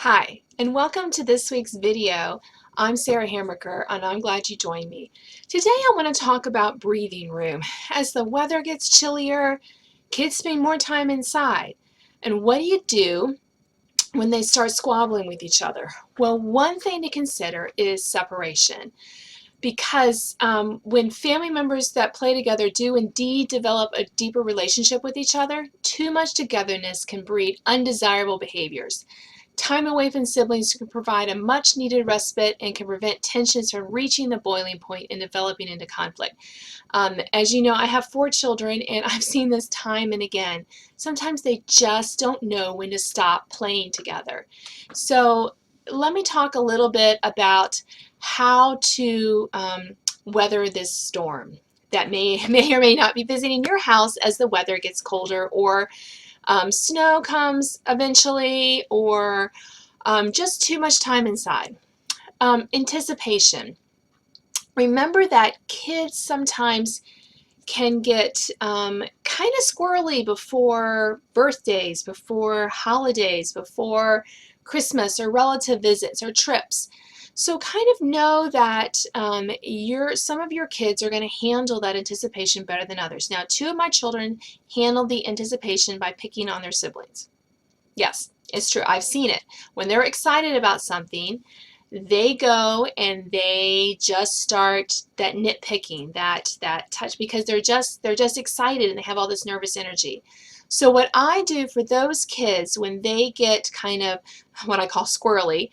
Hi, and welcome to this week's video. I'm Sarah Hammerker, and I'm glad you joined me. Today I want to talk about breathing room. As the weather gets chillier, kids spend more time inside. And what do you do when they start squabbling with each other? Well, one thing to consider is separation. Because when family members that play together do indeed develop a deeper relationship with each other, too much togetherness can breed undesirable behaviors. Time away from siblings can provide a much needed respite and can prevent tensions from reaching the boiling point and developing into conflict. As you know, I have 4 children and I've seen this time and again. Sometimes they just don't know when to stop playing together. So let me talk a little bit about how to weather this storm that may or may not be visiting your house as the weather gets colder, or snow comes eventually, or just too much time inside. Anticipation. Remember that kids sometimes can get kind of squirrely before birthdays, before holidays, before Christmas or relative visits or trips. So kind of know that some of your kids are going to handle that anticipation better than others. Now, 2 of my children handled the anticipation by picking on their siblings. Yes, it's true. I've seen it. When they're excited about something, they go and they just start that nitpicking, that touch, because they're just excited and they have all this nervous energy. So what I do for those kids when they get kind of what I call squirrely,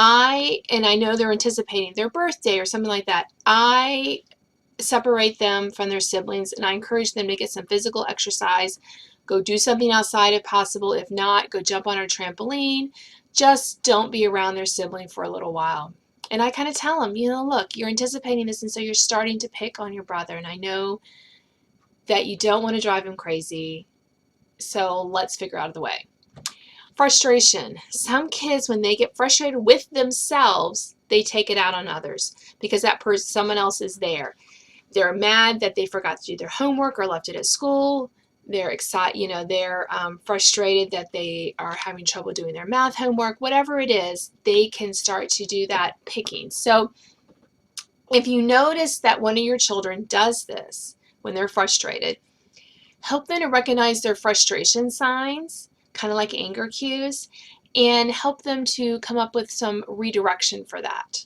I know they're anticipating their birthday or something like that, I separate them from their siblings and I encourage them to get some physical exercise. Go do something outside if possible. If not, go jump on a trampoline. Just don't be around their sibling for a little while. And I kind of tell them, look, you're anticipating this, and so you're starting to pick on your brother. And I know that you don't want to drive him crazy, so let's figure out the way. Frustration. Some kids, when they get frustrated with themselves, they take it out on others because someone else is there. They're mad that they forgot to do their homework or left it at school. They're excited, they're frustrated that they are having trouble doing their math homework. Whatever it is, they can start to do that picking. So if you notice that one of your children does this when they're frustrated, help them to recognize their frustration signs, kind of like anger cues, and help them to come up with some redirection for that.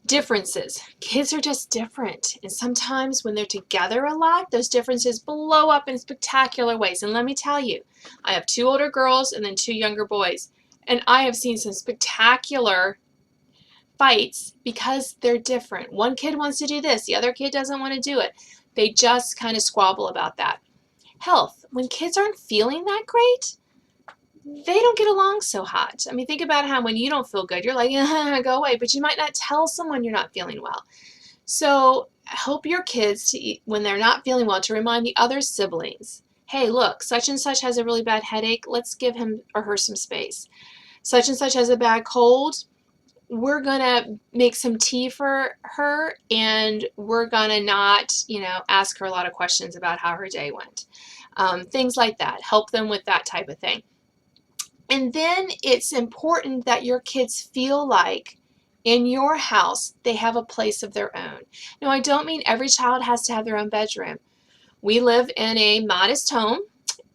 Differences. Kids are just different, and sometimes when they're together a lot, those differences blow up in spectacular ways. And let me tell you, I have 2 older girls and then 2 younger boys, and I have seen some spectacular fights because they're different. One kid wants to do this, the other kid doesn't want to do it. They just kind of squabble about that. Health. When kids aren't feeling that great, they don't get along so hot. I mean, think about how when you don't feel good, you're like, go away, but you might not tell someone you're not feeling well. So help your kids when they're not feeling well, to remind the other siblings, hey, look, such and such has a really bad headache. Let's give him or her some space. Such and such has a bad cold. We're going to make some tea for her, and we're going to not, ask her a lot of questions about how her day went. Things like that. Help them with that type of thing. And then it's important that your kids feel like in your house they have a place of their own. Now, I don't mean every child has to have their own bedroom. We live in a modest home,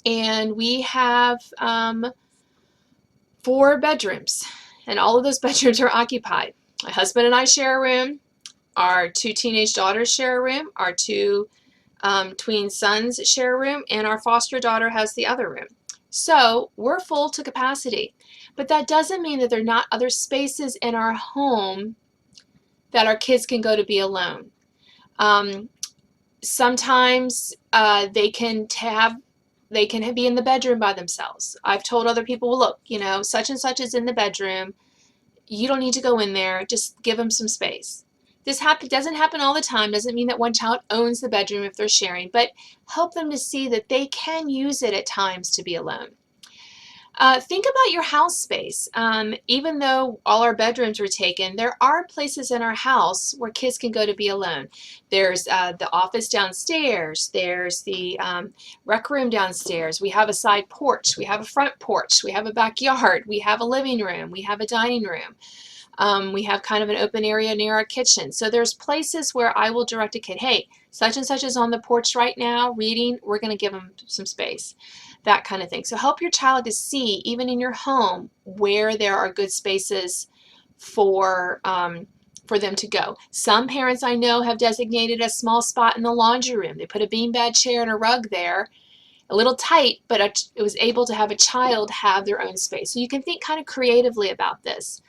and we have 4 bedrooms, and all of those bedrooms are occupied. My husband and I share a room. Our 2 teenage daughters share a room. Our 2 tween sons share a room, and our foster daughter has the other room. So we're full to capacity, but that doesn't mean that there are not other spaces in our home that our kids can go to be alone. Sometimes they can be in the bedroom by themselves. I've told other people, well, look, such and such is in the bedroom. You don't need to go in there. Just give them some space. This doesn't happen all the time. Doesn't mean that one child owns the bedroom if they're sharing, but help them to see that they can use it at times to be alone. Think about your house space. Even though all our bedrooms were taken, there are places in our house where kids can go to be alone. There's the office downstairs. There's the rec room downstairs. We have a side porch. We have a front porch. We have a backyard. We have a living room. We have a dining room. We have kind of an open area near our kitchen. So there's places where I will direct a kid, hey, such and such is on the porch right now reading. We're going to give them some space. That kind of thing. So help your child to see, even in your home, where there are good spaces for them to go. Some parents I know have designated a small spot in the laundry room. They put a beanbag chair and a rug there, a little tight, but it was able to have a child have their own space. So you can think kind of creatively about this.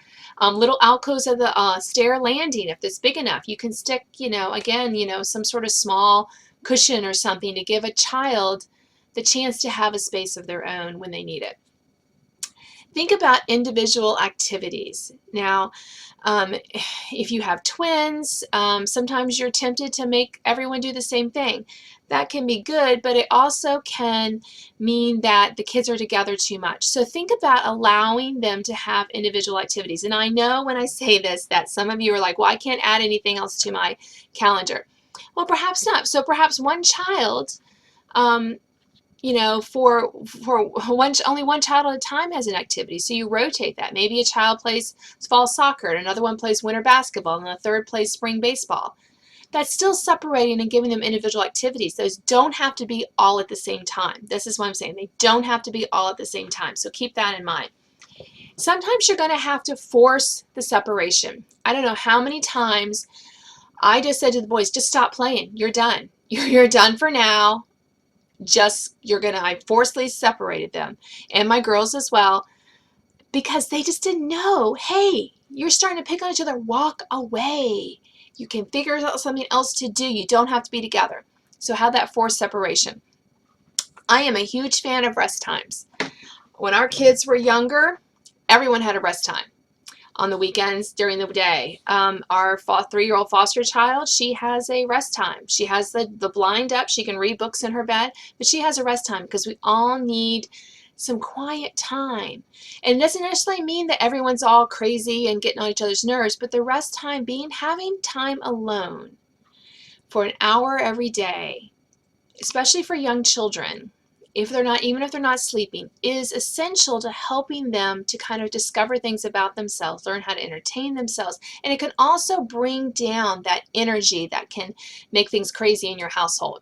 Little alcoves of the stair landing, if it's big enough, you can stick, again, some sort of small cushion or something to give a child the chance to have a space of their own when they need it. Think about individual activities. Now, if you have twins, sometimes you're tempted to make everyone do the same thing. That can be good, but it also can mean that the kids are together too much. So think about allowing them to have individual activities. And I know when I say this that some of you are like, well, I can't add anything else to my calendar. Well, perhaps not. So perhaps one child, for only one child at a time has an activity. So you rotate that. Maybe a child plays fall soccer, and another one plays winter basketball, and the third plays spring baseball. That's still separating and giving them individual activities. Those don't have to be all at the same time. This is what I'm saying. They don't have to be all at the same time. So keep that in mind. Sometimes you're going to have to force the separation. I don't know how many times I just said to the boys, just stop playing. You're done. You're done for now. I forcibly separated them, and my girls as well, because they just didn't know, hey, you're starting to pick on each other, walk away. You can figure out something else to do. You don't have to be together. So have that forced separation. I am a huge fan of rest times. When our kids were younger, everyone had a rest time. On the weekends, during the day. Our 3-year-old foster child, she has a rest time. She has the blind up. She can read books in her bed, but she has a rest time because we all need some quiet time. And it doesn't necessarily mean that everyone's all crazy and getting on each other's nerves, but the rest time being having time alone for an hour every day, especially for young children, even if they're not sleeping, is essential to helping them to kind of discover things about themselves, learn how to entertain themselves, and it can also bring down that energy that can make things crazy in your household.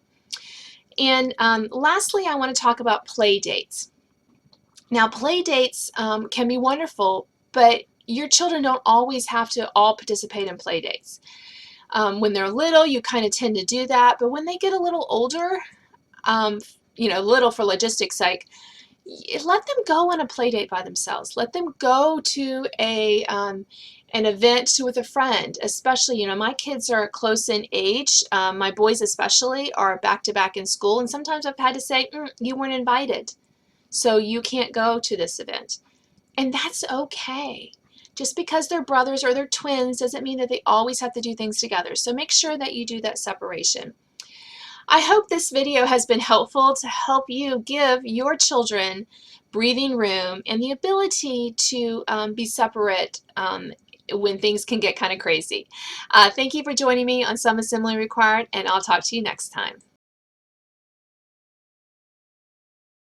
And lastly, I want to talk about play dates. Now, play dates can be wonderful, but your children don't always have to all participate in play dates. When they're little, you kind of tend to do that, but when they get a little older, little for logistics sake, let them go on a play date by themselves. Let them go to an event with a friend, especially, my kids are close in age. My boys especially are back-to-back in school, and sometimes I've had to say, you weren't invited, so you can't go to this event. And that's okay. Just because they're brothers or they're twins doesn't mean that they always have to do things together. So make sure that you do that separation. I hope this video has been helpful to help you give your children breathing room and the ability to be separate when things can get kind of crazy. Thank you for joining me on Some Assembly Required, and I'll talk to you next time.